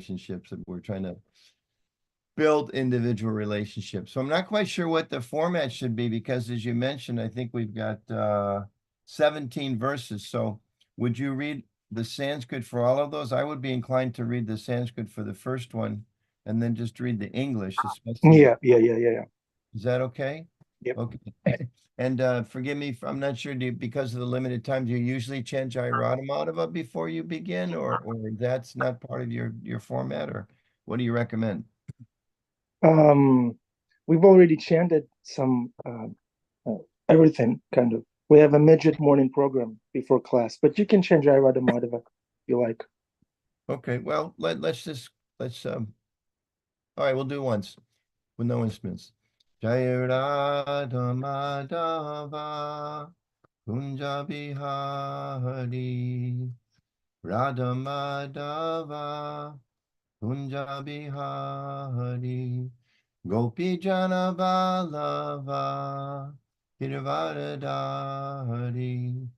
relationships, and we're trying to build individual relationships. So I'm not quite sure what the format should be because, as you mentioned, I think we've got 17 verses. So would you read the Sanskrit for all of those? I would be inclined to read the Sanskrit for the first one and then just read the English, especially. Yeah. Is that okay? Yep. Okay. And forgive me, I'm not sure, because of the limited time, do you usually chant Jairadhamadava before you begin, or that's not part of your format, or what do you recommend? We've already chanted some everything kind of. We have a midget morning program before class, but you can change Jairadha Madhava if you like. Okay, well, let's all right, we'll do it once with no instruments. Jairadhamadava Kunja Bihari Radhamadava Kunja Bihari Gopi Jana Balava Girivardhari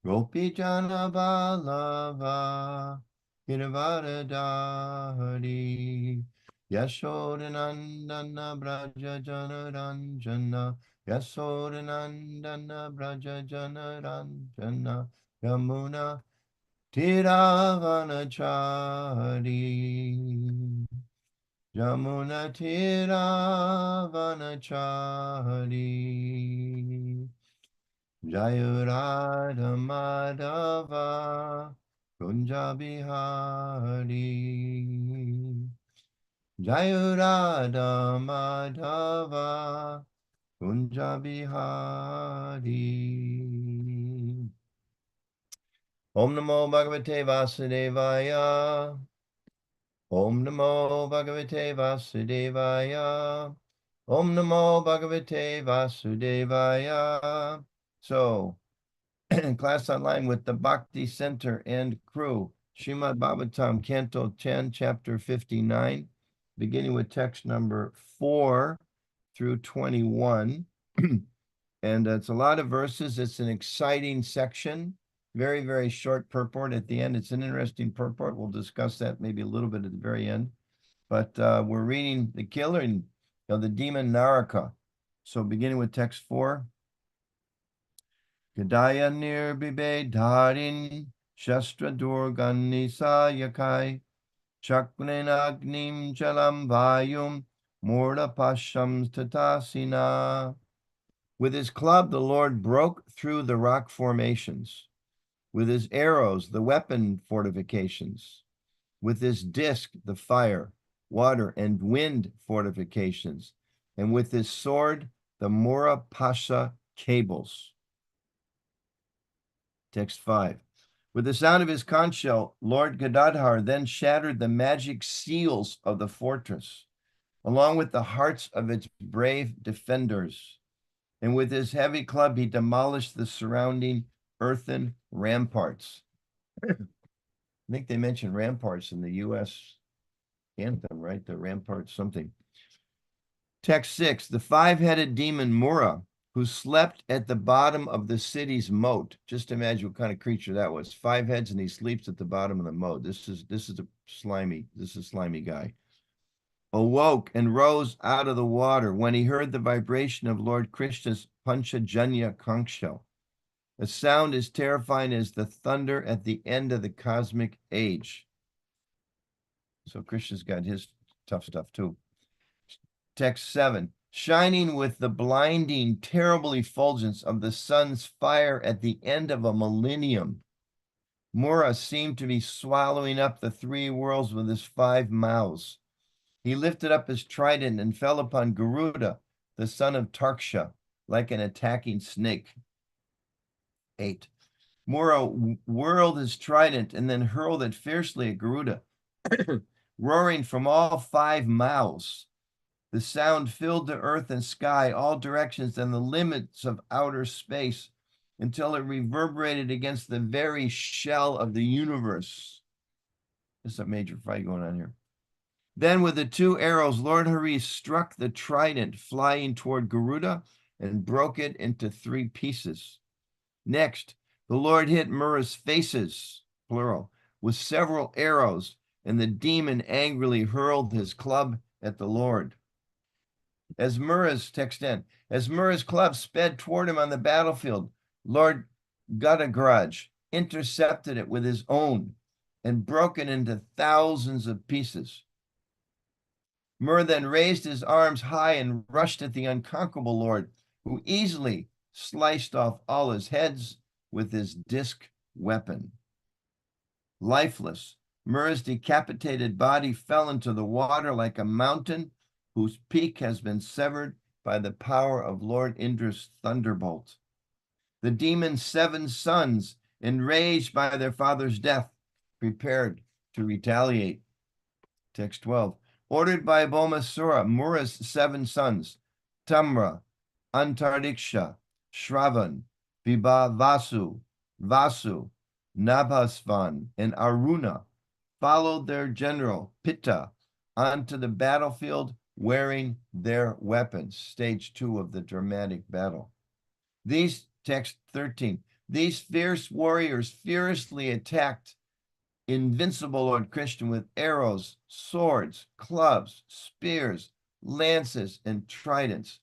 Gopi Jana Balava Girivardhari Yashodanandana Braja Jana Ranjana Yashodanandana Braja Jana Ranjana Yamuna Tiravanachari Yamuna Tiravanachari Jayurada Madhava Kunja Bihari Jayurada Madhava Kunja Bihari Om Namo Bhagavate Vasudevaya Om Namo Bhagavate Vasudevaya. Om Namo Bhagavate Vasudevaya. So, class online with the Bhakti Center and crew. Srimad Bhagavatam, Canto 10, Chapter 59, beginning with text number 4 through 21. And it's a lot of verses. It's an exciting section. Very, very short purport at the end. It's an interesting purport. We'll discuss that maybe a little bit at the very end. But we're reading the killing of the demon Naraka. So beginning with text 4. Gadaya nirbibe dharin shastra durgani sayakai chakren agnim jalam vayum morda pashams tatasina. With his club, the Lord broke through the rock formations. With his arrows, the weapon fortifications. With his disc, the fire, water, and wind fortifications. And with his sword, the Mora Pasha cables. Text 5. With the sound of his conch shell, Lord Gadadhar then shattered the magic seals of the fortress, along with the hearts of its brave defenders. And with his heavy club, he demolished the surrounding earthen ramparts. I think they mentioned ramparts in the U.S. anthem, right? The ramparts something. Text 6, the five-headed demon Mura, who slept at the bottom of the city's moat. Just imagine what kind of creature that was. 5 heads and he sleeps at the bottom of the moat. This is a slimy guy. Awoke and rose out of the water when he heard the vibration of Lord Krishna's Panchajanya conch shell. The sound is terrifying as the thunder at the end of the cosmic age. So Krishna's got his tough stuff too. Text 7, shining with the blinding, terrible effulgence of the sun's fire at the end of a millennium. Mura seemed to be swallowing up the 3 worlds with his 5 mouths. He lifted up his trident and fell upon Garuda, the son of Tarksha, like an attacking snake. 8. Mura whirled his trident and then hurled it fiercely at Garuda, roaring from all 5 mouths. The sound filled the earth and sky, all directions, and the limits of outer space, until it reverberated against the very shell of the universe. There's a major fight going on here. Then with the 2 arrows, Lord Hari struck the trident flying toward Garuda and broke it into 3 pieces. Next, the Lord hit Mura's faces, plural, with several arrows, and the demon angrily hurled his club at the Lord. As Mura's club sped toward him on the battlefield, Lord Gadagraj intercepted it with his own and broke it into thousands of pieces. Mur then raised his arms high and rushed at the unconquerable Lord, who easily sliced off all his heads with his disc weapon. Lifeless, Mur's decapitated body fell into the water like a mountain whose peak has been severed by the power of Lord Indra's thunderbolt. The demon's 7 sons, enraged by their father's death, prepared to retaliate. Text 12. Ordered by Bhaumasura, Mura's 7 sons, Tamra, Antariksha, Shravan, Vibhavasu, Vasu, Nabhasvan, and Aruna, followed their general, Pitta, onto the battlefield wearing their weapons. Stage 2 of the dramatic battle. Text 13, these fierce warriors fiercely attacked invincible Lord Krishna with arrows, swords, clubs, spears, lances, and tridents.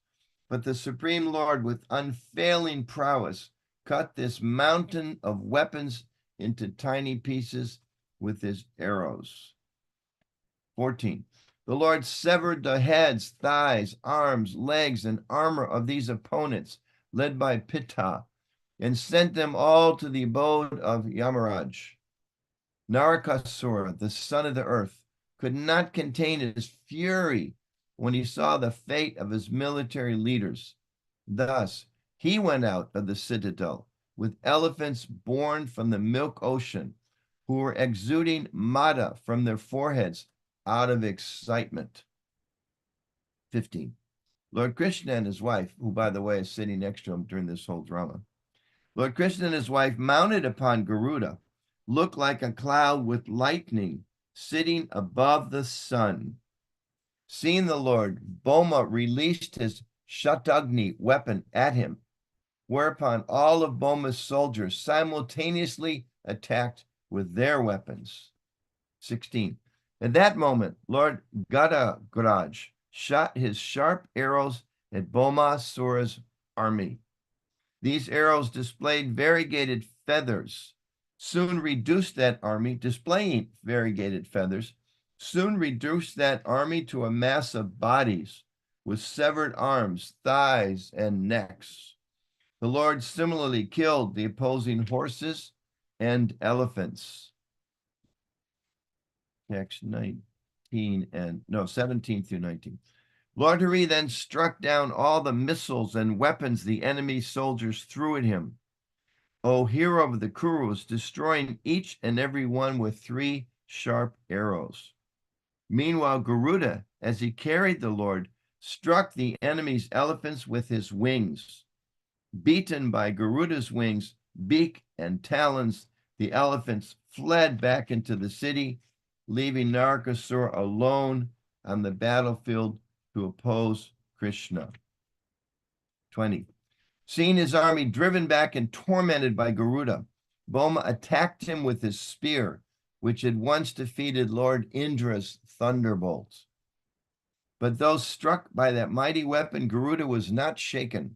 But the Supreme Lord, with unfailing prowess, cut this mountain of weapons into tiny pieces with his arrows. 14. The Lord severed the heads, thighs, arms, legs, and armor of these opponents, led by Pitta, and sent them all to the abode of Yamaraj. Narakasura, the son of the earth, could not contain his fury when he saw the fate of his military leaders. Thus, he went out of the citadel with elephants born from the milk ocean, who were exuding mada from their foreheads out of excitement. 15. Lord Krishna and his wife, who, by the way, is sitting next to him during this whole drama, Lord Krishna and his wife, mounted upon Garuda, looked like a cloud with lightning sitting above the sun. Seeing the Lord, Bhoma released his Shatagni weapon at him, whereupon all of Bhoma's soldiers simultaneously attacked with their weapons. 16. At that moment, Lord Gadagraj shot his sharp arrows at Bhaumasura's army. These arrows displayed variegated feathers, soon reduced that army to a mass of bodies with severed arms, thighs, and necks. The Lord similarly killed the opposing horses and elephants. Text 17 through 19. Lord Hari then struck down all the missiles and weapons the enemy soldiers threw at him. O hero of the Kurus, destroying each and every one with 3 sharp arrows. Meanwhile, Garuda, as he carried the Lord, struck the enemy's elephants with his wings. Beaten by Garuda's wings, beak, and talons, the elephants fled back into the city, leaving Narakasura alone on the battlefield to oppose Krishna. 20. Seeing his army driven back and tormented by Garuda, Bhoma attacked him with his spear, which had once defeated Lord Indra's thunderbolts. But though struck by that mighty weapon, Garuda was not shaken.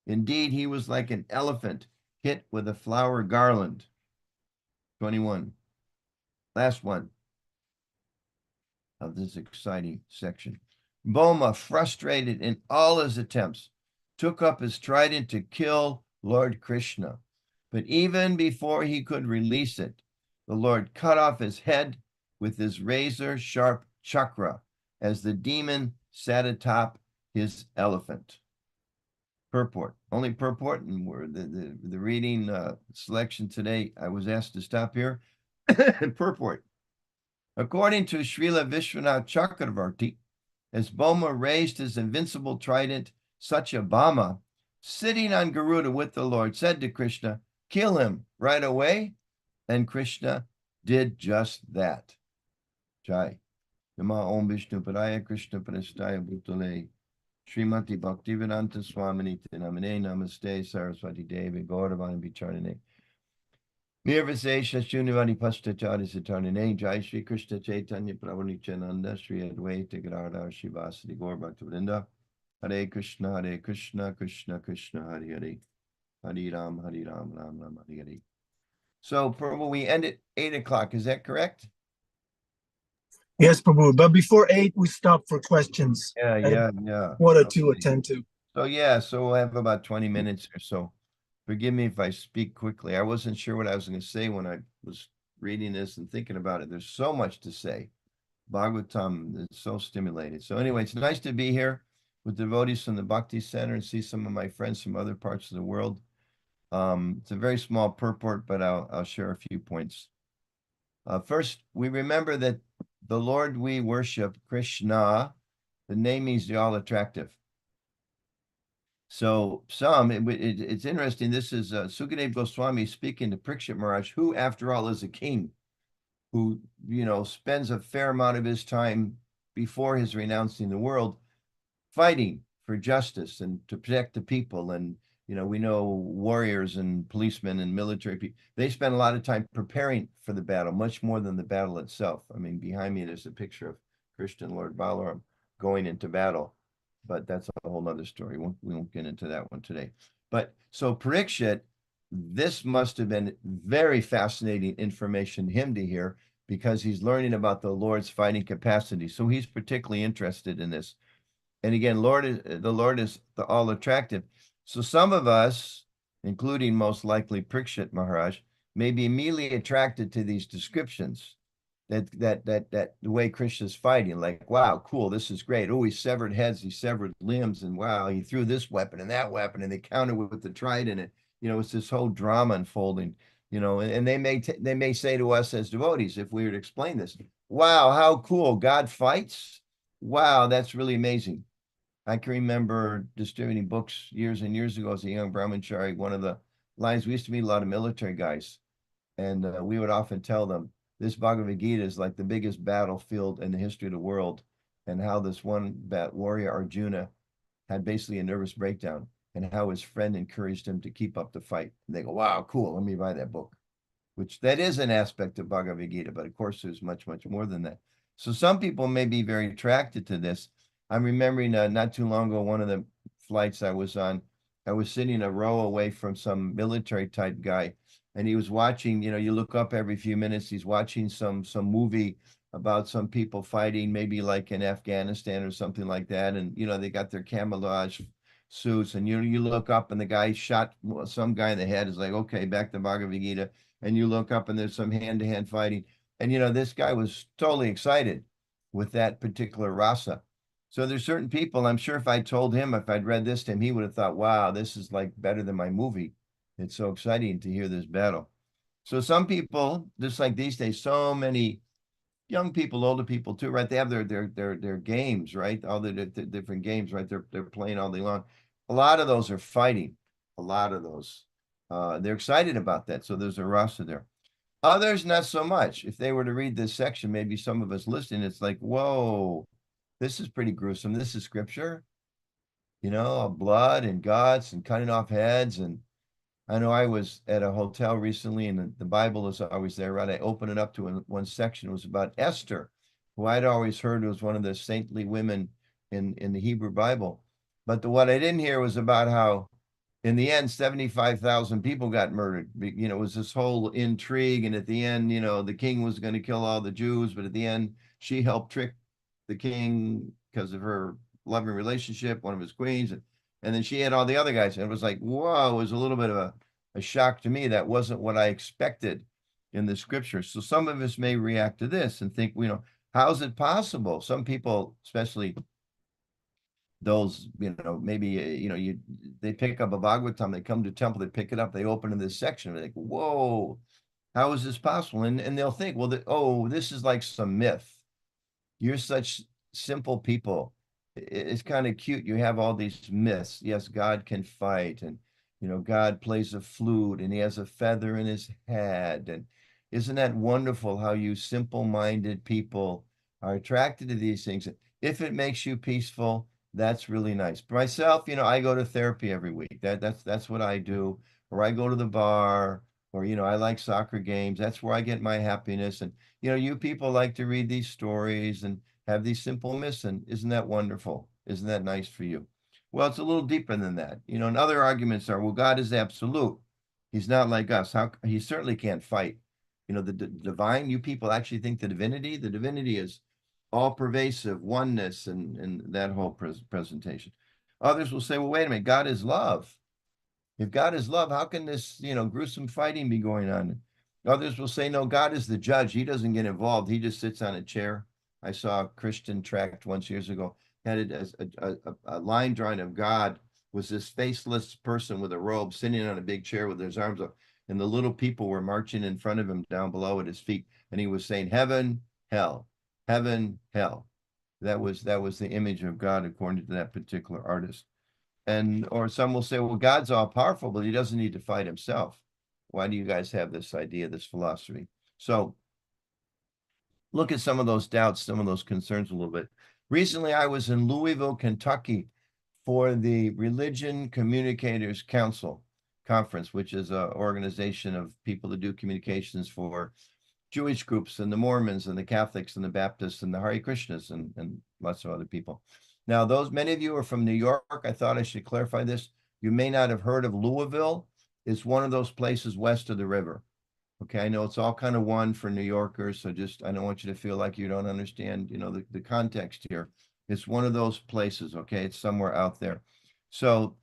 Indeed, he was like an elephant hit with a flower garland. 21. Last one of this exciting section. Bhoma, frustrated in all his attempts, took up his trident to kill Lord Krishna. But even before he could release it, the Lord cut off his head with his razor-sharp chakra as the demon sat atop his elephant. Purport. Only purport, and the reading selection today, I was asked to stop here. Purport. According to Srila Vishwanath Chakravarti, as Bhoma raised his invincible trident, Satyabhama, sitting on Garuda with the Lord, said to Krishna, "Kill him right away." And Krishna did just that. Jai. Nama Om Vishnu Padaya Krishna Prasthaya Bhutale Srimati Bhaktivedanta Swamini Namane Namaste Saraswati Devi Gauravani Vicharane. Nirvisesha Shunivani Pastachari Satarnane Jai Shri Krishna Chaitanya Prabhu Nityananda Shri Advaita Gadadhar Shivasadi Gaur Bhaktivinoda Hare Krishna Krishna Krishna Hare Hare Hare Ram Ram Ram Hare Hare. So Prabhu, we end at 8 o'clock. Is that correct? Yes, Prabhu. But before 8, we stop for questions. Yeah. What are to attend to? So we'll have about 20 minutes or so. Forgive me if I speak quickly. I wasn't sure what I was going to say when I was reading this and thinking about it. There's so much to say. Bhagavatam is so stimulating. So anyway, it's nice to be here with devotees from the Bhakti Center and see some of my friends from other parts of the world. It's a very small purport, but I'll share a few points. First, we remember that the Lord we worship, Krishna, the name means the all-attractive. So it's interesting. This is Sukadeva Goswami speaking to Parikshit Maharaj, who, after all, is a king, who spends a fair amount of his time before his renouncing the world, fighting for justice and to protect the people. And we know warriors and policemen and military people, they spend a lot of time preparing for the battle, much more than the battle itself. I mean, behind me, there's a picture of Krishna and Lord Balaram going into battle, but that's a whole other story. We won't get into that one today. But so Parikshit, this must have been very fascinating information to him to hear, because he's learning about the Lord's fighting capacity. So he's particularly interested in this. And again, the Lord is the all attractive. So some of us, including most likely Parikshit Maharaj, may be immediately attracted to these descriptions that the way Krishna's fighting, like, wow, cool, this is great. Oh, he severed heads, he severed limbs, and wow, he threw this weapon and that weapon, and they countered with the trident. And it's this whole drama unfolding. And they may say to us as devotees, if we were to explain this, wow, how cool, God fights. Wow, that's really amazing. I can remember distributing books years and years ago as a young brahmachari. One of the lines, we used to meet a lot of military guys, and we would often tell them, this Bhagavad Gita is like the biggest battlefield in the history of the world, and how this one warrior, Arjuna, had basically a nervous breakdown, and how his friend encouraged him to keep up the fight. And they go, wow, cool, let me buy that book. Which that is an aspect of Bhagavad Gita, but of course there's much, much more than that. So some people may be very attracted to this. I'm remembering not too long ago, one of the flights I was on, I was sitting a row away from some military type guy, and he was watching, you look up every few minutes, he's watching some movie about some people fighting, maybe like in Afghanistan or something like that. And, they got their camouflage suits, and you look up and the guy shot some guy in the head. Is like, okay, back to Bhagavad Gita. And you look up and there's some hand-to-hand fighting. And, this guy was totally excited with that particular rasa. So there's certain people, I'm sure if I told him, if I'd read this to him, he would have thought, wow, this is like better than my movie. It's so exciting to hear this battle. So some people, just like these days, so many young people, older people too, right? They have their games, right? All the different games, right? They're playing all day long. A lot of those are fighting. A lot of those. They're excited about that. So there's a rasa there. Others, not so much. If they were to read this section, maybe some of us listening, it's like, whoa, this is pretty gruesome. This is scripture, blood and guts and cutting off heads. And I know I was at a hotel recently, and the Bible is always there, right? I opened it up to one section. It was about Esther, who I'd always heard was one of the saintly women in the Hebrew Bible. But what I didn't hear was about how, in the end, 75,000 people got murdered. It was this whole intrigue, and at the end, the king was going to kill all the Jews, but at the end, she helped trick the king because of her loving relationship, one of his queens, and then she had all the other guys. And it was like, whoa, it was a little bit of a shock to me. That wasn't what I expected in the scripture. So some of us may react to this and think, how is it possible? Some people, especially those, maybe, they pick up a Bhagavatam, they come to temple, they pick it up, they open in this section, they're like, whoa, how is this possible? And they'll think, well, this is like some myth. You're such simple people. It's kind of cute. You have all these myths. Yes, God can fight, and God plays a flute, and he has a feather in his head. And isn't that wonderful how you simple-minded people are attracted to these things? If it makes you peaceful, that's really nice. For myself, I go to therapy every week. That's what I do. Or I go to the bar, Or, I like soccer games. That's where I get my happiness. And, you people like to read these stories and have these simple myths. And isn't that wonderful? Isn't that nice for you? Well, it's a little deeper than that. And other arguments are, well, God is absolute. He's not like us. He certainly can't fight. The divine, you people actually think the divinity is all pervasive, oneness, and that whole presentation. Others will say, well, wait a minute, God is love. If God is love, how can this, gruesome fighting be going on? Others will say, no, God is the judge. He doesn't get involved. He just sits on a chair. I saw a Christian tract once years ago, had it as a line drawing of God was this faceless person with a robe sitting on a big chair with his arms up. And the little people were marching in front of him down below at his feet. And he was saying, heaven, hell, heaven, hell. That was the image of God according to that particular artist. Or some will say, well, God's all powerful, but he doesn't need to fight himself. Why do you guys have this idea, this philosophy? So look at some of those doubts, some of those concerns a little bit. Recently, I was in Louisville, Kentucky for the Religion Communicators Council conference, which is an organization of people that do communications for Jewish groups and the Mormons and the Catholics and the Baptists and the Hare Krishnas and lots of other people. Now, many of you are from New York. I thought I should clarify this. You may not have heard of Louisville. It's one of those places west of the river. Okay, I know it's all kind of one for New Yorkers, so I don't want you to feel like you don't understand, the context here. It's one of those places, okay? It's somewhere out there. So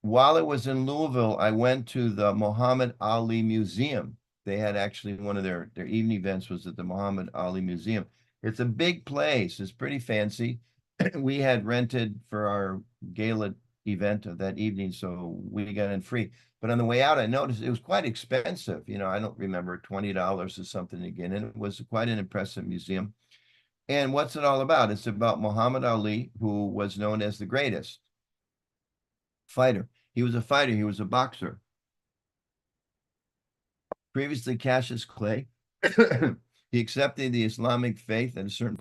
while I was in Louisville, I went to the Muhammad Ali Museum. They had actually one of their evening events was at the Muhammad Ali Museum. It's a big place. It's pretty fancy. We had rented for our gala event of that evening, so we got in free. But on the way out, I noticed it was quite expensive. I don't remember, $20 or something again. And it was quite an impressive museum. And what's it all about? It's about Muhammad Ali, who was known as the greatest fighter. He was a fighter. He was a boxer. Previously Cassius Clay. He accepted the Islamic faith at a certain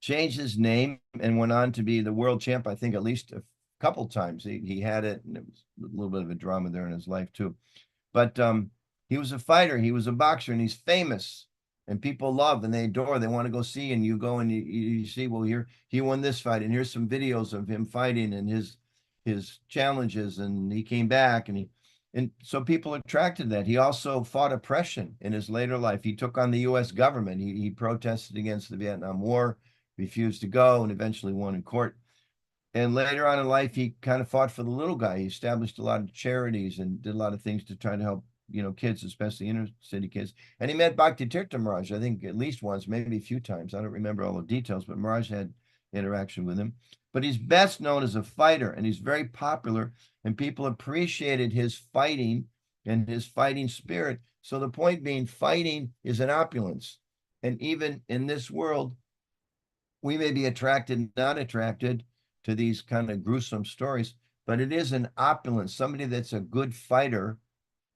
changed his name and went on to be the world champ, I think at least a couple times. He had it, and it was a little bit of a drama there in his life too. But he was a fighter, he was a boxer, and he's famous. And people love and they adore, they want to go see, and you go and you see, well, here he won this fight, and here's some videos of him fighting and his challenges, and he came back, and so people are attracted to that. He also fought oppression in his later life. He took on the U.S. government. He protested against the Vietnam War, refused to go, and eventually won in court. And later on in life, he kind of fought for the little guy. He established a lot of charities and did a lot of things to try to help, kids, especially inner city kids. And he met Bhakti Tirtha Maharaj, I think at least once, maybe a few times. I don't remember all the details, but Maharaj had interaction with him. But he's best known as a fighter, and he's very popular, and people appreciated his fighting and his fighting spirit. So the point being, fighting is an opulence. And even in this world, we may be attracted, not attracted to these kind of gruesome stories, but it is an opulence. Somebody that's a good fighter,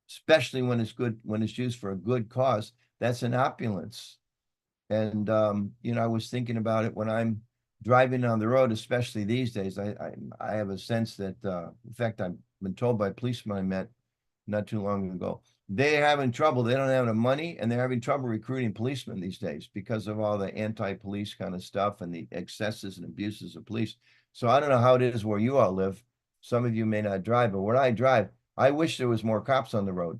especially when it's used for a good cause, that's an opulence. And I was thinking about it when I'm driving on the road, especially these days. I have a sense that, in fact, I've been told by policemen I met not too long ago, they're having trouble. They don't have enough money, and they're having trouble recruiting policemen these days because of all the anti-police kind of stuff and the excesses and abuses of police. So I don't know how it is where you all live. Some of you may not drive, but where I drive, I wish there was more cops on the road,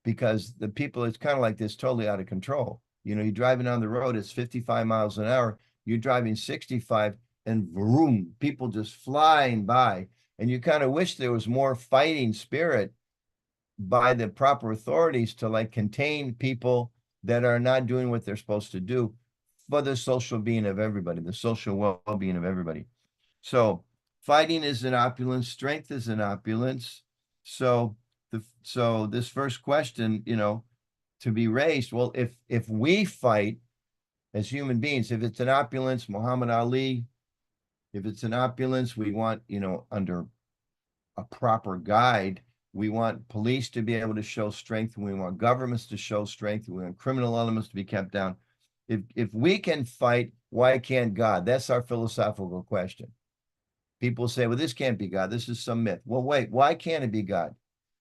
because the people, it's kind of like this, totally out of control. You're driving on the road, it's 55 miles an hour. You're driving 65 and vroom, people just flying by. And you kind of wish there was more fighting spirit by the proper authorities to contain people that are not doing what they're supposed to do for the social being of everybody, the social well-being of everybody. So fighting is an opulence, strength is an opulence. So this first question, to be raised, well, if we fight as human beings, if it's an opulence, Muhammad Ali, if it's an opulence, we want, under a proper guide, we want police to be able to show strength, and we want governments to show strength, and we want criminal elements to be kept down. If we can fight, why can't God? That's our philosophical question. People say, well, this can't be God. This is some myth. Well, wait, why can't it be God?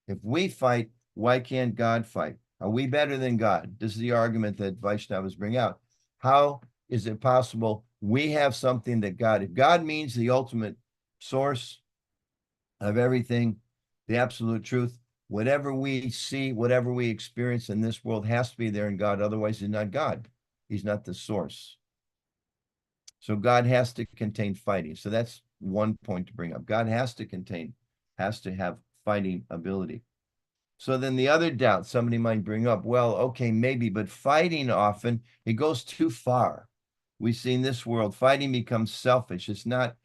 If we fight, why can't God fight? Are we better than God? This is the argument that Vaishnavas bring out. How is it possible we have something that God, if God means the ultimate source of everything, the absolute truth, whatever we see, whatever we experience in this world has to be there in God. Otherwise, he's not God. He's not the source. So God has to contain fighting. So that's one point to bring up. God has to have fighting ability. So then the other doubt somebody might bring up, well, okay, maybe, but fighting often, it goes too far. We see in this world, fighting becomes selfish. It's not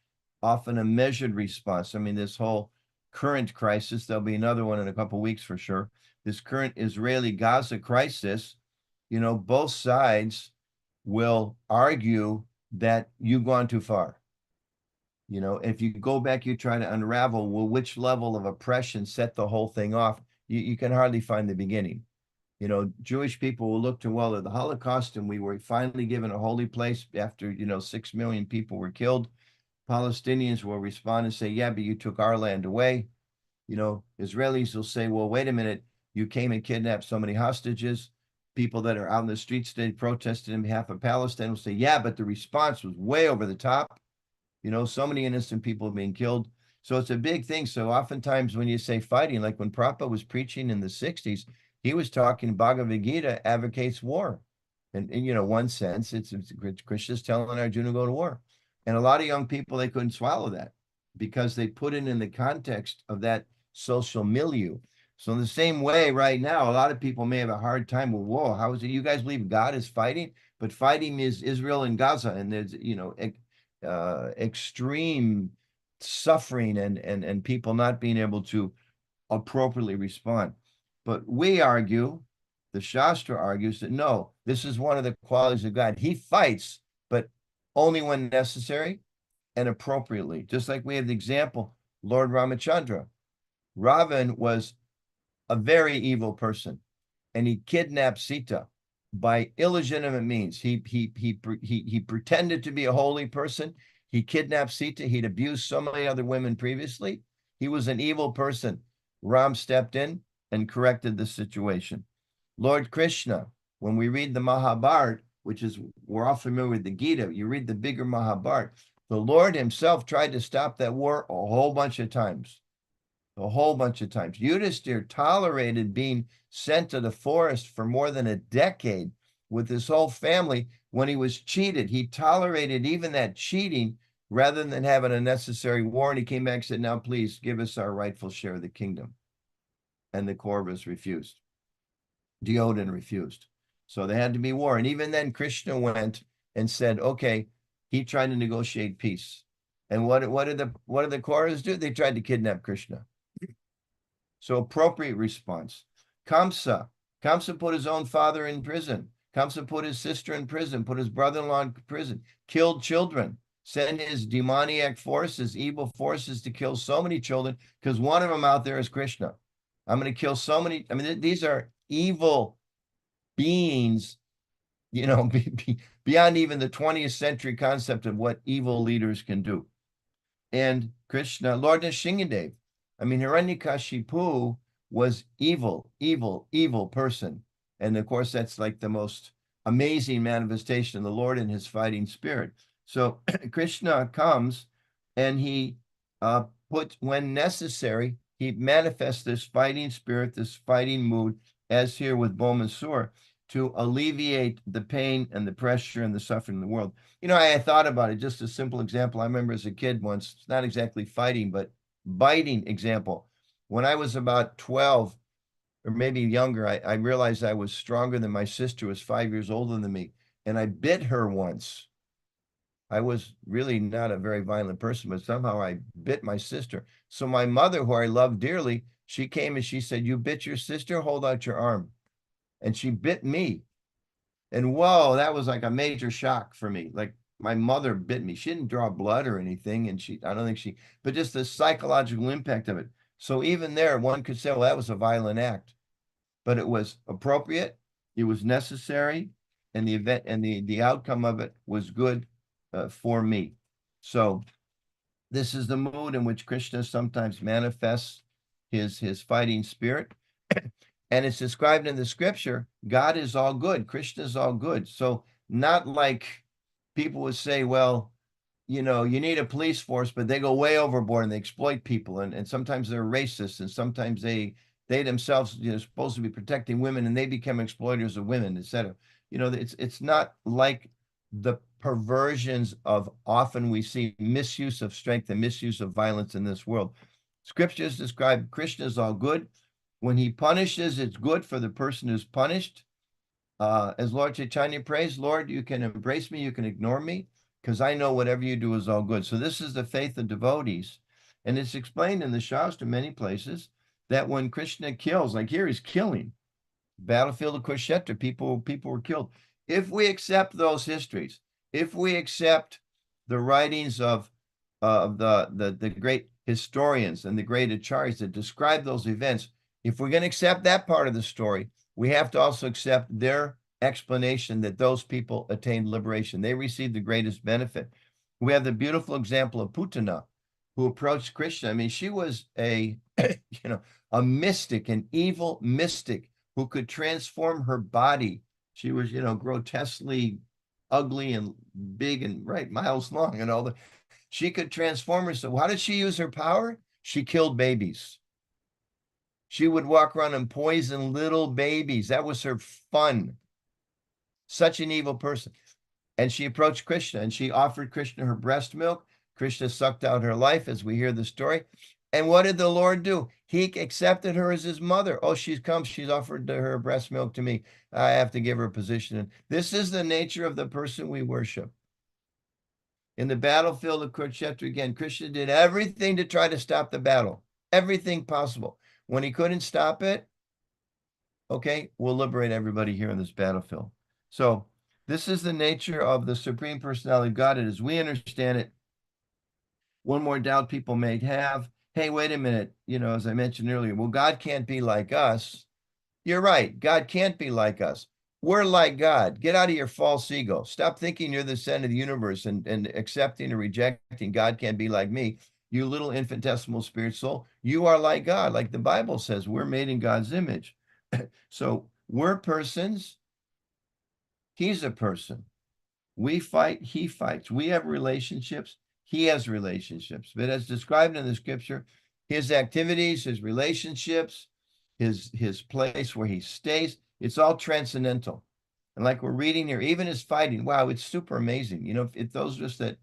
often a measured response. I mean, this whole current crisis, there'll be another one in a couple of weeks for sure. This current Israeli-Gaza crisis, both sides will argue that you've gone too far. If you go back, you try to unravel, well, which level of oppression set the whole thing off? You can hardly find the beginning. Jewish people will look to, well, the Holocaust, and we were finally given a holy place after, 6 million people were killed. Palestinians will respond and say, yeah, but you took our land away. Israelis will say, well, wait a minute, you came and kidnapped so many hostages. People that are out in the streets today protesting in behalf of Palestine will say, yeah, but the response was way over the top. So many innocent people being killed. So it's a big thing. So oftentimes when you say fighting, like when Prabhupada was preaching in the 60s, he was talking Bhagavad Gita advocates war. And one sense, it's Krishna's telling Arjuna to go to war. And a lot of young people, they couldn't swallow that because they put it in the context of that social milieu. So in the same way, right now, a lot of people may have a hard time with, whoa, how is it you guys believe God is fighting? But fighting is Israel and Gaza, and there's, extreme suffering and people not being able to appropriately respond. But we argue, the Shastra argues that no, this is one of the qualities of God. He fights, but only when necessary and appropriately. Just like we have the example, Lord Ramachandra. Ravan was a very evil person, and he kidnapped Sita by illegitimate means. He pretended to be a holy person. He kidnapped Sita. He'd abused so many other women previously. He was an evil person. Ram stepped in and corrected the situation. Lord Krishna, when we read the Mahabharata, which is, we're all familiar with the Gita, you read the bigger Mahabharata, the Lord himself tried to stop that war a whole bunch of times. Yudhisthira tolerated being sent to the forest for more than a decade with his whole family when he was cheated. He tolerated even that cheating rather than having a necessary war. And he came back and said, now, please give us our rightful share of the kingdom. And the Kauravas refused. Duryodhana refused. So there had to be war. And even then, Krishna went and said, okay, he tried to negotiate peace. And what did the Kauravas do? They tried to kidnap Krishna. So appropriate response. Kamsa put his own father in prison. Kamsa put his sister in prison, put his brother-in-law in prison, killed children, sent his demoniac forces, evil forces to kill so many children because one of them out there is Krishna. I'm going to kill so many. I mean, these are evil beings, beyond even the 20th century concept of what evil leaders can do. And Krishna, Lord Nrsimhadev, I mean, Hiranyakashipu was evil person. And of course, that's like the most amazing manifestation of the Lord in his fighting spirit. So Krishna comes and he puts, when necessary, he manifests this fighting spirit, this fighting mood, as here with Bhaumasura, to alleviate the pain and the pressure and the suffering in the world. I thought about it, just a simple example. I remember as a kid once, it's not exactly fighting, but biting example. When I was about 12 or maybe younger, I realized I was stronger than my sister, who was 5 years older than me. And I bit her once. I was really not a very violent person, but somehow I bit my sister. So my mother, who I loved dearly, she came and she said, you bit your sister? Hold out your arm. And she bit me. And whoa, that was like a major shock for me. Like, my mother bit me. She didn't draw blood or anything. And I don't think but just the psychological impact of it. So even there, one could say, well, that was a violent act, but it was appropriate. It was necessary. And the event and the outcome of it was good for me. So This is the mood in which Krishna sometimes manifests his fighting spirit. And it's described in the scripture, God is all good, Krishna is all good. So not like people would say, well, you know, you need a police force, but they go way overboard and they exploit people. And sometimes they're racist, and sometimes they themselves, you know, supposed to be protecting women, and they become exploiters of women, etc. You know, it's not like the perversions of often we see misuse of strength and misuse of violence in this world. Scriptures describe Krishna as all good. When he punishes, it's good for the person who's punished. As Lord Chaitanya prays, Lord, you can embrace me, you can ignore me, because I know whatever you do is all good. So this is the faith of devotees. And it's explained in the Shastra many places that when Krishna kills, like here he's killing, battlefield of Kurukshetra, people were killed. If we accept those histories, if we accept the writings of the great historians and the great acharyas that describe those events, if we're going to accept that part of the story, we have to also accept their explanation that those people attained liberation. They received the greatest benefit. We have the beautiful example of Putana, who approached Krishna. I mean, she was a, a mystic, an evil mystic who could transform her body. She was, grotesquely ugly and big and miles long and all that. She could transform herself. How did she use her power? She killed babies. She would walk around and poison little babies. That was her fun. Such an evil person. And she approached Krishna and she offered Krishna her breast milk. Krishna sucked out her life, as we hear the story. And what did the Lord do? He accepted her as his mother. Oh, she's come. She's offered her breast milk to me. I have to give her a position. And this is the nature of the person we worship. In the battlefield of Kurukshetra, again, Krishna did everything to try to stop the battle. Everything possible. When he couldn't stop it, okay, we'll liberate everybody here on this battlefield. So this is the nature of the Supreme Personality of Godhead as we understand it. One more doubt people may have. Hey, wait a minute. As I mentioned earlier, well, God can't be like us. You're right. God can't be like us. We're like God. Get out of your false ego. Stop thinking you're the center of the universe and accepting or rejecting God can't be like me. You little infinitesimal spirit soul. You are like God. Like the Bible says, we're made in God's image. So we're persons. He's a person. We fight. He fights. We have relationships. He has relationships. But as described in the scripture, his activities, his relationships, his place where he stays, it's all transcendental. And like we're reading here, even his fighting, wow, it's super amazing. If those of us that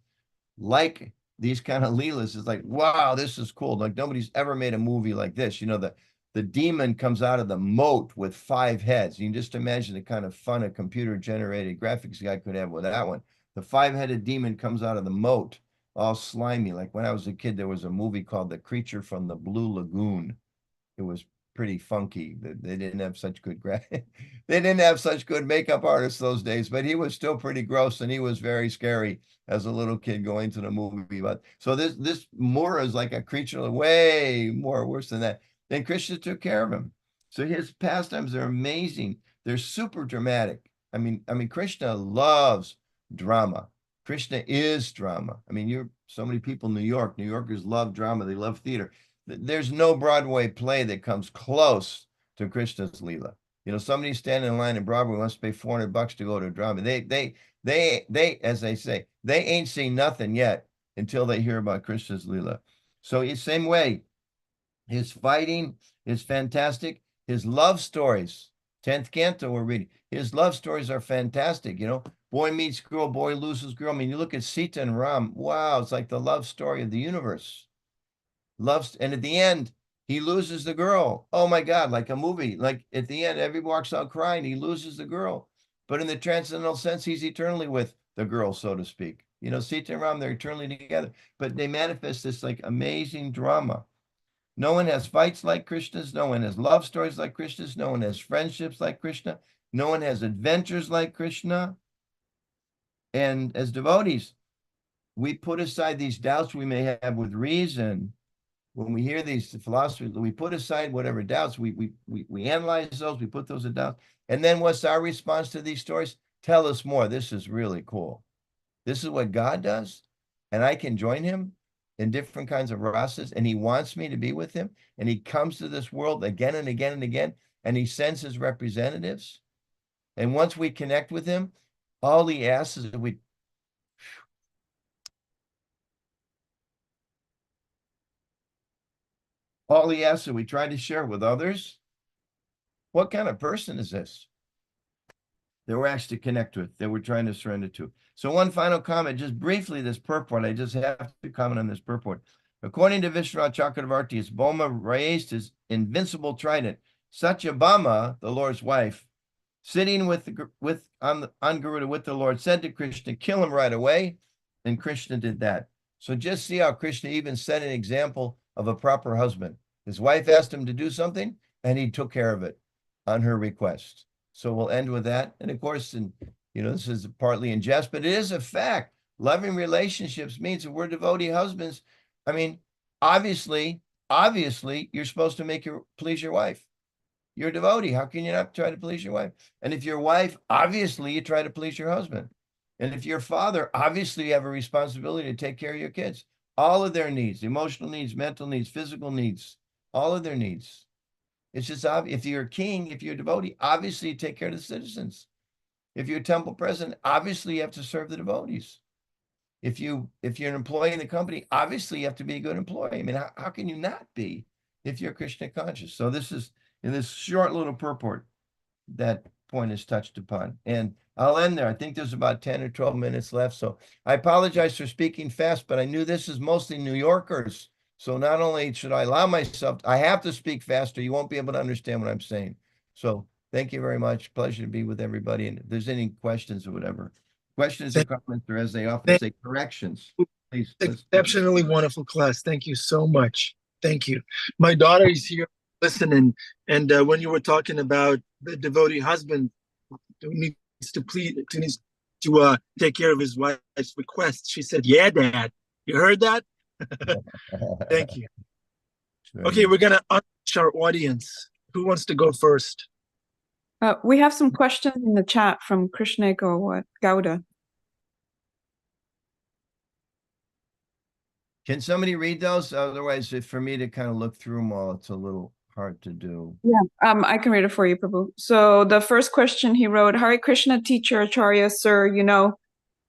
like these kind of leelas is like, wow, this is cool. Like nobody's ever made a movie like this. The demon comes out of the moat with 5 heads. You can just imagine the kind of fun a computer-generated graphics guy could have with that one. The 5-headed demon comes out of the moat, all slimy. Like when I was a kid, there was a movie called The Creature from the Blue Lagoon. It was pretty funky. They didn't have such good they didn't have such good makeup artists those days, but he was still pretty gross and he was very scary as a little kid going to the movie. But so this Mura is like a creature way more worse than that. Then Krishna took care of him. So his pastimes are amazing. They're super dramatic. I mean, Krishna loves drama. Krishna is drama. I mean, so many people in New Yorkers love drama. They love theater. There's no Broadway play that comes close to Krishna's Leela. Somebody's standing in line in Broadway wants to pay $400 to go to a drama. They, as they say, they ain't seen nothing yet until they hear about Krishna's Leela. So same way, his fighting is fantastic. His love stories, 10th canto we're reading, his love stories are fantastic. Boy meets girl, boy loses girl. I mean, you look at Sita and Ram, wow, it's like the love story of the universe. And at the end, he loses the girl. Oh my God, like a movie. Like at the end, everybody walks out crying. He loses the girl. But in the transcendental sense, he's eternally with the girl, so to speak. Sita and Ram, they're eternally together. But they manifest this like amazing drama. No one has fights like Krishna's. No one has love stories like Krishna's. No one has friendships like Krishna. No one has adventures like Krishna. And as devotees, we put aside these doubts we may have with reason. When we hear these philosophers, we put aside whatever doubts, we analyze those, we put those in doubt. And then what's our response to these stories? Tell us more. This is really cool. This is what God does, and I can join him. in different kinds of rasas, and he wants me to be with him, and he comes to this world again and again and again, and he sends his representatives. And once we connect with him, all he asks is that we try to share with others. What kind of person is this that we're asked to connect with, that we're trying to surrender to? So one final comment, just briefly, this purport. I just have to comment on this purport. According to Vishwanath Chakravarti, Boma raised his invincible trident. Satyabhama, the Lord's wife, sitting on Garuda with the Lord, said to Krishna, kill him right away. And Krishna did that. So just see how Krishna even set an example of a proper husband. His wife asked him to do something, and he took care of it on her request. So we'll end with that. And of course, this is partly in jest, but it is a fact. Loving relationships means that we're devotee husbands. I mean, obviously, you're supposed to please your wife. You're a devotee. How can you not try to please your wife? And if you're a wife, obviously you try to please your husband. And if you're a father, obviously you have a responsibility to take care of your kids. All of their needs, emotional needs, mental needs, physical needs, all of their needs. It's just obvious. If you're a king, if you're a devotee, obviously you take care of the citizens. If you're a temple president, obviously you have to serve the devotees. If you're an employee in the company, obviously you have to be a good employee. I mean, how can you not be if you're Krishna conscious? So this is, in this short little purport, that point is touched upon. And I'll end there. I think there's about 10 or 12 minutes left. So I apologize for speaking fast, but I knew this is mostly New Yorkers. So not only should I allow myself, I have to speak faster. You won't be able to understand what I'm saying. So thank you very much. Pleasure to be with everybody. And if there's any questions or whatever, questions or comments, or as they often say, corrections, please. Exceptionally wonderful class. Thank you so much. Thank you. My daughter is here listening, and when you were talking about the devotee husband who needs to take care of his wife's request, she said, "Yeah, Dad, you heard that?" Thank you. Okay, we're gonna unleash our audience. Who wants to go first? We have some questions in the chat from Krishna Gowda. Can somebody read those? Otherwise, for me to kind of look through them all, it's a little hard to do. Yeah, I can read it for you, Prabhu. So the first question he wrote, Hare Krishna teacher Acharya, sir,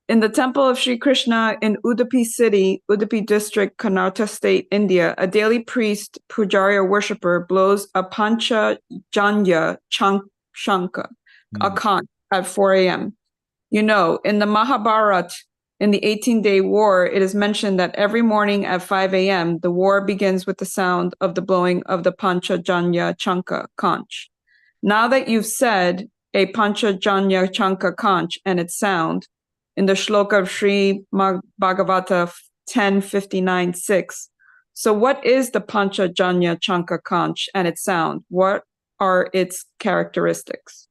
in the temple of Sri Krishna in Udupi city, Udupi district, Karnataka state, India, a daily priest, pujari or worshipper, blows a pancha janya shanka, a conch, at 4 a.m. In the Mahabharata, in the 18-day war, it is mentioned that every morning at 5 a.m., the war begins with the sound of the blowing of the Panchajanya Chanka conch. Now that you've said a Panchajanya Chanka conch and its sound, in the shloka of Sri Bhagavata 10:59-6, so what is the Panchajanya Chanka conch and its sound? What are its characteristics?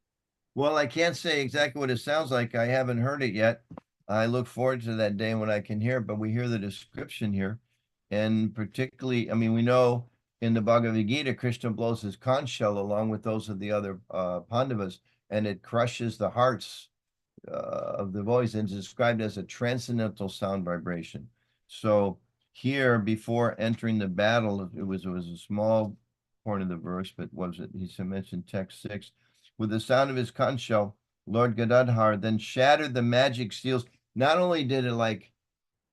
Well, I can't say exactly what it sounds like. I haven't heard it yet. I look forward to that day when I can hear it, but we hear the description here. And particularly, I mean, we know in the Bhagavad Gita, Krishna blows his conch shell along with those of the other Pandavas, and it crushes the hearts of the voice and is described as a transcendental sound vibration. So here, before entering the battle, it was a small part of the verse, but was it? He mentioned text 6. With the sound of his conch shell, Lord Gadadhar then shattered the magic seals. Not only did it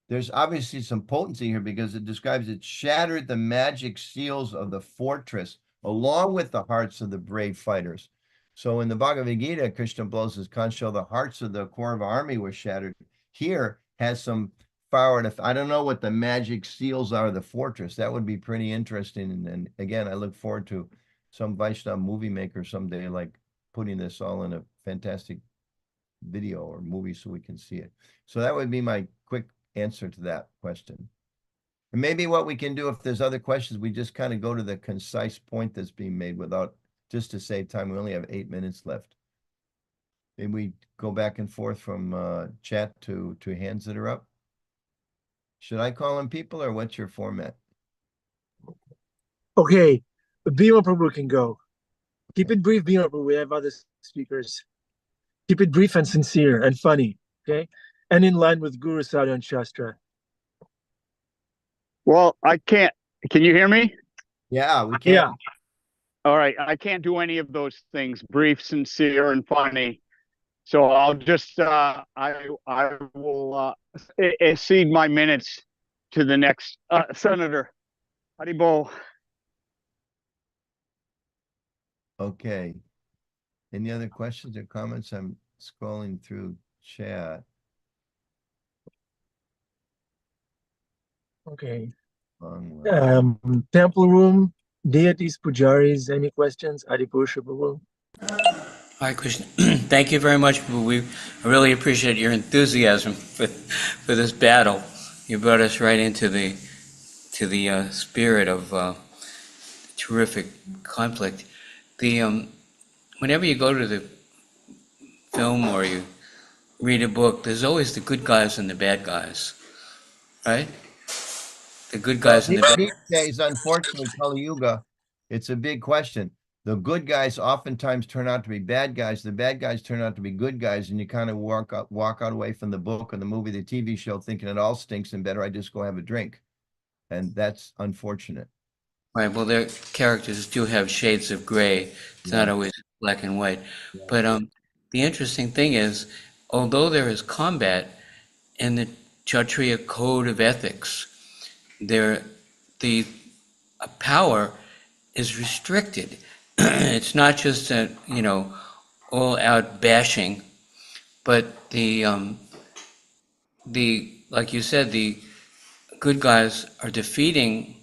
there's obviously some potency here because it describes it shattered the magic seals of the fortress along with the hearts of the brave fighters. So in the Bhagavad Gita, Krishna blows his conch shell, the hearts of the Kaurava army were shattered. Here has some power. I don't know what the magic seals are of the fortress. That would be pretty interesting. And again, I look forward to some Vaishnava movie maker someday, putting this all in a fantastic video or movie so we can see it. So that would be my quick answer to that question. And maybe what we can do, if there's other questions, we just kind of go to the concise point that's being made just to save time. We only have 8 minutes left. Maybe we go back and forth from chat to hands that are up. Should I call on people or what's your format? Okay, Bhima Prabhu can go. Keep it brief, Bhima Prabhu. We have other speakers. Keep it brief and sincere and funny, okay? And in line with Guru Sadhana Shastra. Well, I can't. Can you hear me? Yeah, we can. Yeah. All right. I can't do any of those things, brief, sincere, and funny. So I'll just, I will cede my minutes to the next senator. Haribol. Okay. Any other questions or comments? I'm scrolling through chat. Okay. Long list. Temple room, deities, pujaris, any questions? Adipusha Prabhu. Hi, Krishna. Thank you very much. We really appreciate your enthusiasm for this battle. You brought us right into the spirit of terrific conflict. Whenever you go to the film or you read a book, there's always the good guys and the bad guys, right? The good guys and the bad. These days, unfortunately, Kali Yuga, it's a big question. The good guys oftentimes turn out to be bad guys. The bad guys turn out to be good guys, and you kind of walk out away from the book or the movie, the TV show, thinking it all stinks and better I just go have a drink, and that's unfortunate. Right. Well, their characters do have shades of gray. It's not always black and white. But the interesting thing is, although there is combat in the Kshatriya code of ethics, the power is restricted. It's not just a all out bashing, but the like you said, the good guys are defeating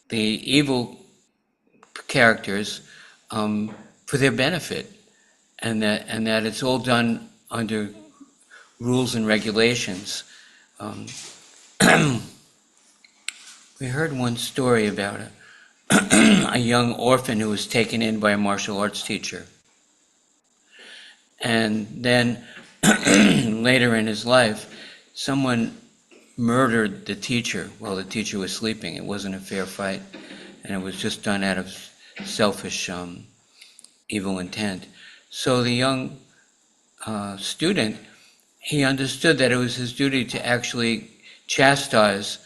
the evil characters for their benefit, and that it's all done under rules and regulations. We heard one story about a young orphan who was taken in by a martial arts teacher. And then later in his life, someone murdered the teacher while the teacher was sleeping. It wasn't a fair fight, and it was just done out of selfish, evil intent. So the young student, he understood that it was his duty to actually chastise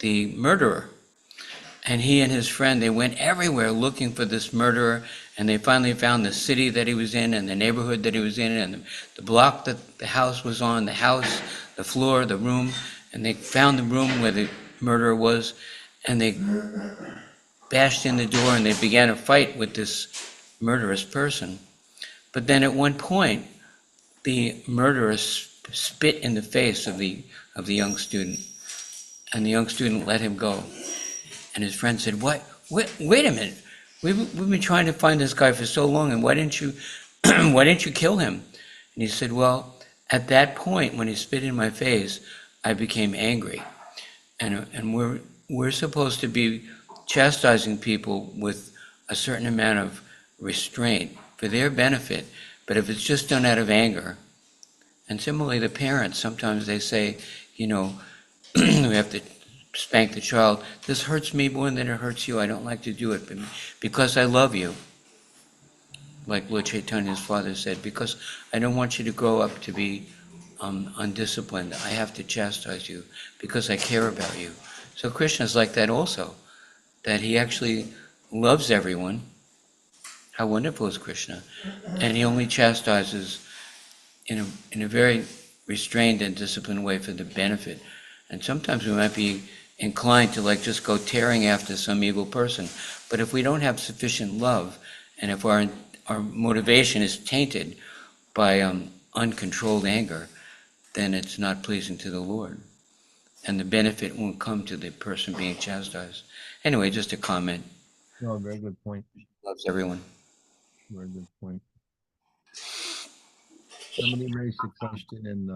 the murderer. And he and his friend, they went everywhere looking for this murderer, and they finally found the city that he was in and the neighborhood that he was in and the block that the house was on, the house, the floor, the room, and they found the room where the murderer was, and they bashed in the door and they began a fight with this murderous person. But then at one point, the murderer spit in the face of the young student, and the young student let him go. And his friend said, "What? Wait a minute. We've been trying to find this guy for so long, and why didn't you kill him?" And he said, "Well, at that point when he spit in my face, I became angry, and we're supposed to be chastising people with a certain amount of restraint for their benefit. But if it's just done out of anger," and similarly the parents, sometimes they say, we have to spank the child. "This hurts me more than it hurts you. I don't like to do it, but because I love you," like Lord Chaitanya's father said, "because I don't want you to grow up to be undisciplined. I have to chastise you because I care about you." So Krishna's like that also, that he actually loves everyone. How wonderful is Krishna? And he only chastises in a very restrained and disciplined way for the benefit. And sometimes we might be inclined to just go tearing after some evil person. But if we don't have sufficient love, and if our motivation is tainted by uncontrolled anger, then it's not pleasing to the Lord. And the benefit won't come to the person being chastised. Anyway, just a comment. No, very good point. Loves everyone. Very good point. Somebody raised a question in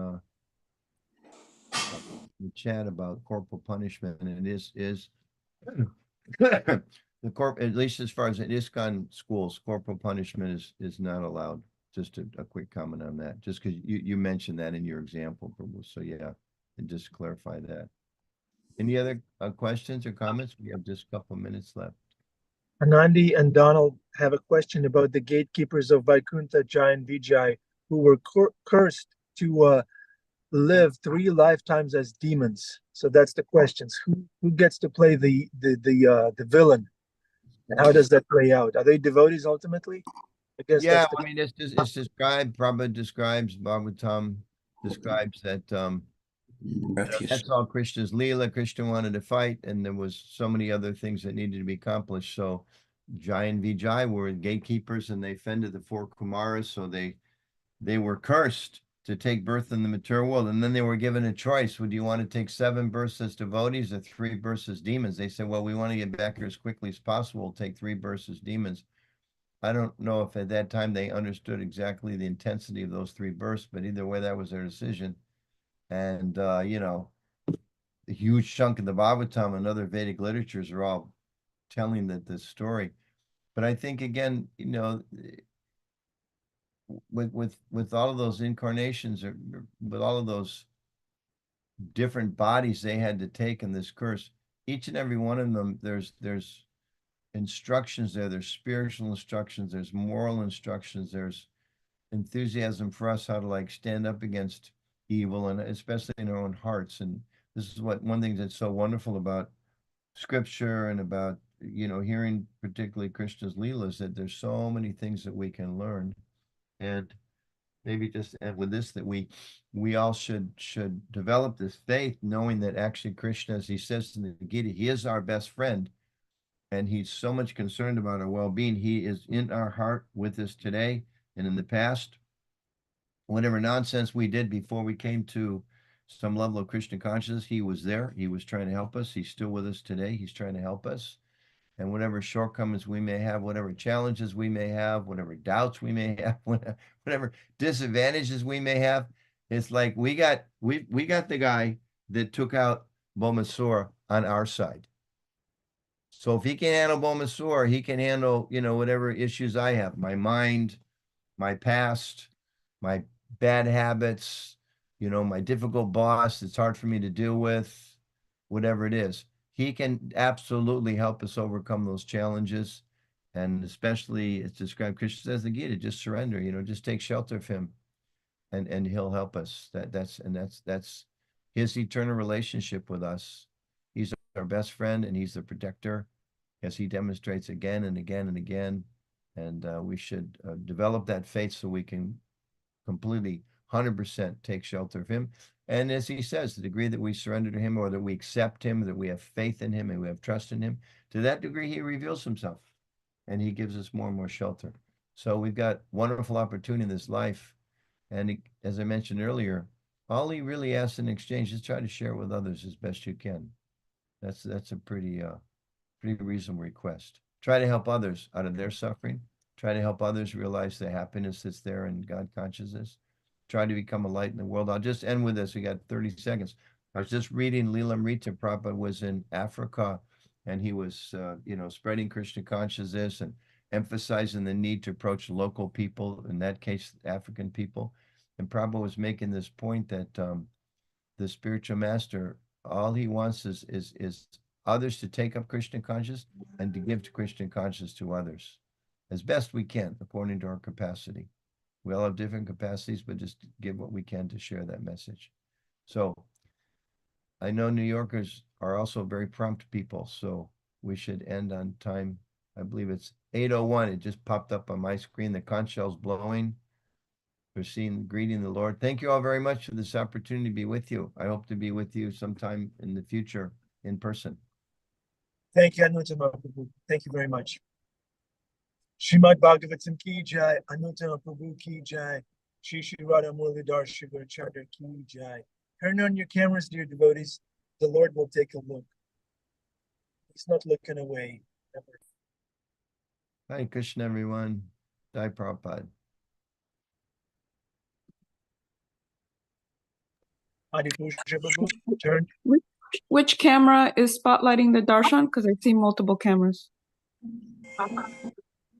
the chat about corporal punishment, and it is at least as far as in ISKCON schools, corporal punishment is not allowed. Just a quick comment on that, just because you mentioned that in your example, Prabhu. So yeah, and just clarify that. Any other questions or comments? We have just a couple minutes left. Anandi and Donald have a question about the gatekeepers of Vaikuntha, Jai and Vijay, who were cursed to live 3 lifetimes as demons. So that's the questions. Who gets to play the villain? And how does that play out? Are they devotees ultimately? I guess Yeah, that's the I mean, it's described, Prabhupada describes, Bhagavatam describes that Refuse. that's all Krishna's Leela. Krishna wanted to fight, and there was so many other things that needed to be accomplished. So Jai and Vijay were gatekeepers, and they fended the 4 Kumaras, so they were cursed to take birth in the material world. And then they were given a choice. Would you want to take 7 births as devotees or 3 births as demons? They said, well, we want to get back here as quickly as possible. We'll take 3 births as demons. I don't know if at that time they understood exactly the intensity of those 3 births, but either way, that was their decision. And, you know, a huge chunk of the Bhagavatam and other Vedic literatures are all telling this story. But I think, again, you know, with all of those incarnations, or with all of those different bodies they had to take in this curse, each and every one of them, there's instructions there, there's spiritual instructions, there's moral instructions, there's enthusiasm for us how to like stand up against evil, and especially in our own hearts. And this is one thing that's so wonderful about scripture and about, you know, hearing particularly Krishna's Leelas, that there's so many things that we can learn. And maybe just end with this, that we all should develop this faith, knowing that actually Krishna, as he says in the Gita, he is our best friend, and he's so much concerned about our well-being. He is in our heart with us today and in the past. Whatever nonsense we did before we came to some level of Krishna consciousness, he was there. He was trying to help us. He's still with us today. He's trying to help us. And whatever shortcomings we may have, whatever challenges we may have, whatever doubts we may have, whatever disadvantages we may have, it's like we got the guy that took out Bomasur on our side. So if he can handle Bomasur, he can handle, you know, whatever issues I have, my mind, my past, my bad habits, you know, my difficult boss, it's hard for me to deal with, whatever it is. He can absolutely help us overcome those challenges. And especially, it's described, Krishna says in the Gita, just surrender, you know, just take shelter of him, and he'll help us. That's his eternal relationship with us. He's our best friend, and he's the protector, as he demonstrates again and again and again. And we should develop that faith so we can completely 100% take shelter of him. And as he says, the degree that we surrender to him, or that we accept him, that we have faith in him and we have trust in him, to that degree he reveals himself, and he gives us more and more shelter. So we've got wonderful opportunity in this life. And as I mentioned earlier, all he really asks in exchange is try to share with others as best you can. That's a pretty reasonable request. Try to help others out of their suffering. Try to help others realize the happiness that's there in God consciousness. Try to become a light in the world. I'll just end with this. We got 30 seconds. I was just reading Leelamrita. Prabhupada was in Africa, and he was, you know, spreading Krishna consciousness and emphasizing the need to approach local people, in that case, African people. And Prabhupada was making this point that the spiritual master, all he wants is others to take up Krishna consciousness and to give to Krishna consciousness to others as best we can, according to our capacity. We all have different capacities, but just give what we can to share that message. So I know New Yorkers are also very prompt people, so we should end on time. I believe it's 8:01. It just popped up on my screen. The conch shell's blowing. We're seeing, greeting the Lord. Thank you all very much for this opportunity to be with you. I hope to be with you sometime in the future in person. Thank you, Anuttama. Thank you very much. Srimad Bhagavatam ki jai, Anuttama Prabhu ki jai, Shri Shri Radha Murlidhar Shiva Charter ki jai. Turn on your cameras, dear devotees. The Lord will take a look. He's not looking away. Ever. Hi, Krishna, everyone. Jai Prabhupada. Adi Pusha Prabhu, turn. Which camera is spotlighting the darshan? Because I see multiple cameras.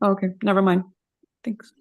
Okay, never mind. Thanks.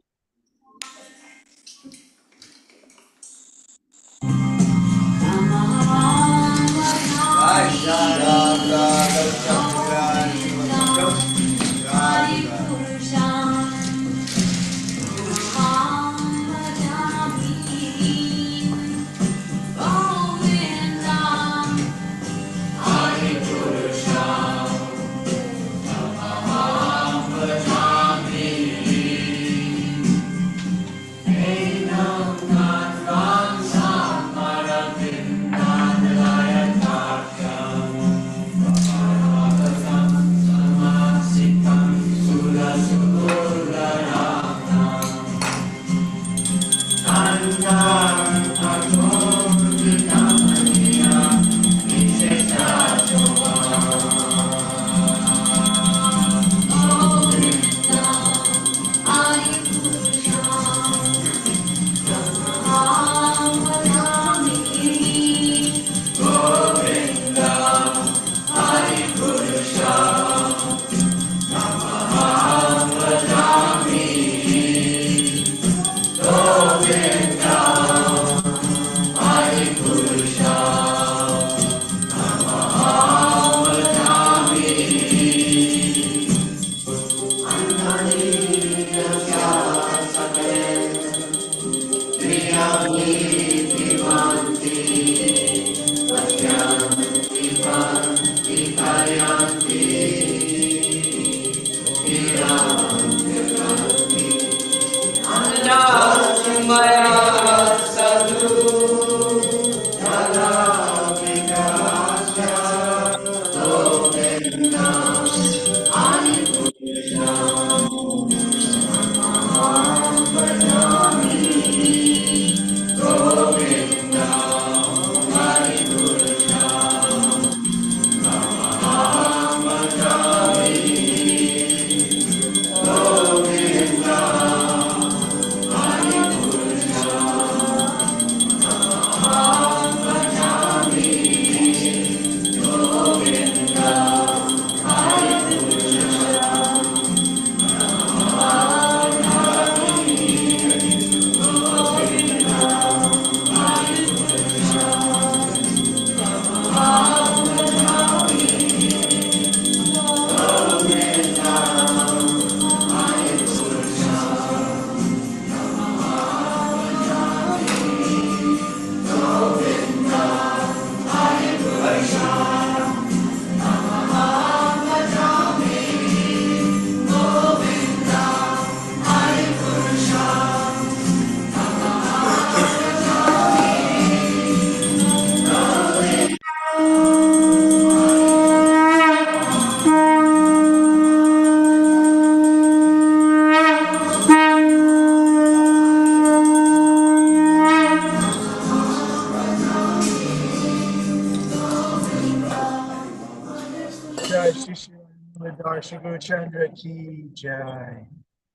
Jai Shri Shri Madhar Shri Guru Chandra Ki Jai.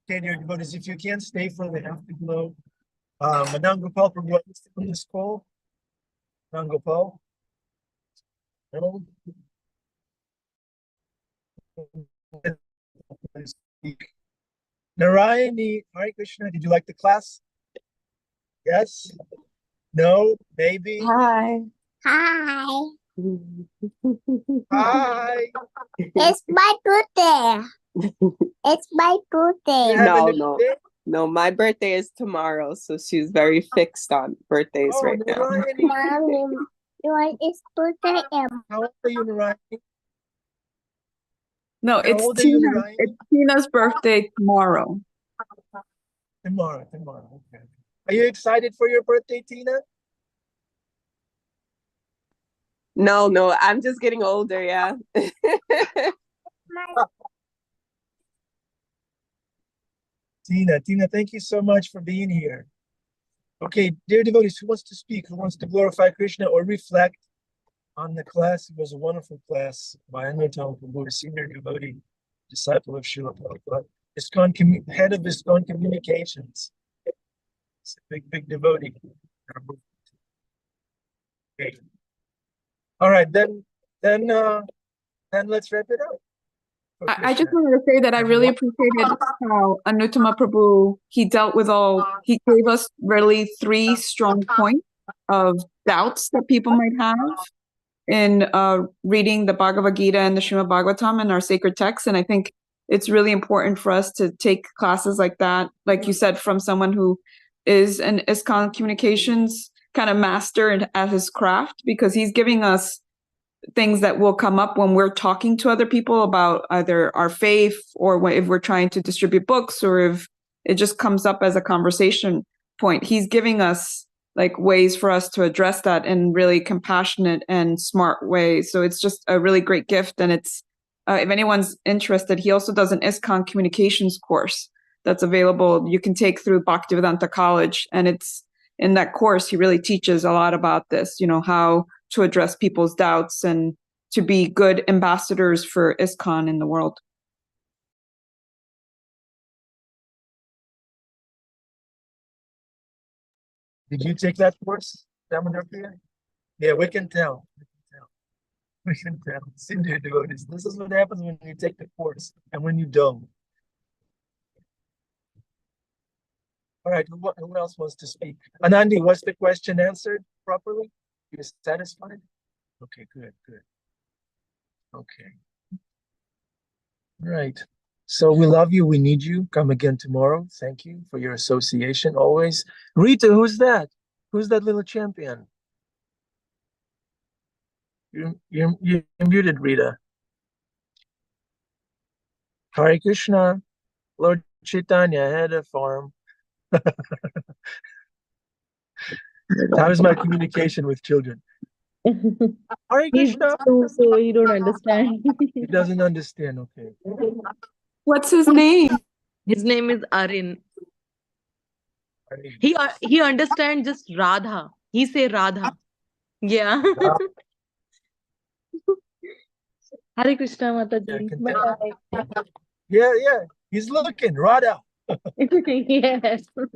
Okay, dear devotees, if you can't stay for the afterglow, Madame Gopal from what is on this call? Madame Gopal? No? Narayani, Hare Krishna, did you like the class? Yes? No? Maybe? Hi. Hi, Hi! it's my birthday. It's my You birthday. have No, a new no. day? No, my birthday is tomorrow, so she's very fixed on birthdays Oh, right now. Narayani. Mommy, it's birthday. How old are you, Narayani? No, How it's old are you, Tina. Narayani? It's Tina's birthday tomorrow. Tomorrow. Okay. Are you excited for your birthday, Tina? No, I'm just getting older, yeah. Tina, thank you so much for being here. Okay, dear devotees, who wants to speak? Who wants to glorify Krishna or reflect on the class? It was a wonderful class by Anuttama Prabhu, a senior devotee, disciple of Srila Prabhupada, head of ISKCON Communications. It's a big devotee. Okay. All right, then let's wrap it up. for I just Krishna. wanted to say that I really appreciated how Anuttama Prabhu, he gave us really 3 strong points of doubts that people might have in reading the Bhagavad Gita and the Srimad Bhagavatam and our sacred texts. And I think it's really important for us to take classes like that, like you said, from someone who is an ISKCON communications kind of master at his craft, because he's giving us things that will come up when we're talking to other people about either our faith or if we're trying to distribute books or if it just comes up as a conversation point. He's giving us like ways for us to address that in really compassionate and smart ways. So it's just a really great gift. And it's, if anyone's interested, he also does an ISKCON communications course that's available. You can take through Bhaktivedanta College. And it's in that course, he really teaches a lot about this, how to address people's doubts and to be good ambassadors for ISKCON in the world. Did you take that course, Damodar Priya? Yeah, we can tell. We can tell. Senior devotees. This is what happens when you take the course and when you don't. All right, who else wants to speak? Anandi, was the question answered properly? You satisfied? Okay, good. Okay. All right. So we love you. We need you. Come again tomorrow. Thank you for your association always. Rita, who's that? Who's that little champion? You're muted, Rita. Hare Krishna, Lord Chaitanya, head of farm. How is my communication with children? Hare He's Krishna. two, so he don't understand. He doesn't understand. Okay. What's his name? His name is Arin. He understands just Radha. He say Radha. Yeah. Hare Krishna Mataji. Yeah, yeah. He's looking. Radha. Yes. There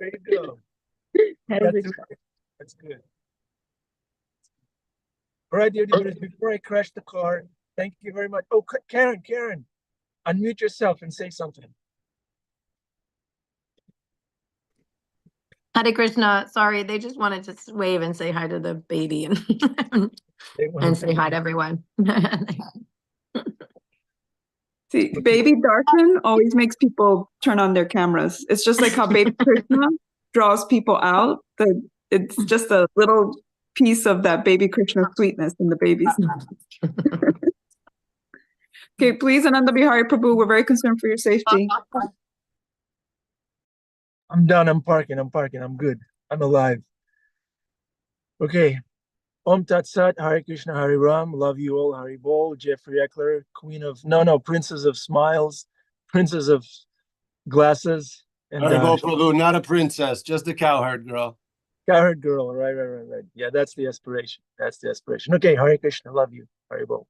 you go. Hare That's Krishna. good. That's good. All right, dear devotees, before I crash the car, thank you very much. Oh, Karen, unmute yourself and say something. Hare Krishna. Sorry, they just wanted to wave and say hi to the baby and and say hi to everyone. See, baby Darshan always makes people turn on their cameras. It's just like how baby Krishna draws people out. It's just a little piece of that baby Krishna sweetness in the babies. Okay, please, Ananda Bihari Prabhu, we're very concerned for your safety. I'm done. I'm parking. I'm good. I'm alive. Okay. Om Tat Sat, Hare Krishna, Hare Ram. Love you all. Hari Bol, Jeffrey Eckler, Princess of Smiles, Princess of Glasses. And Haribo Prabhu, not a princess, just a cowherd girl. Cowherd girl. Right. Yeah, that's the aspiration. Okay, Hare Krishna. Love you. Hari Bol.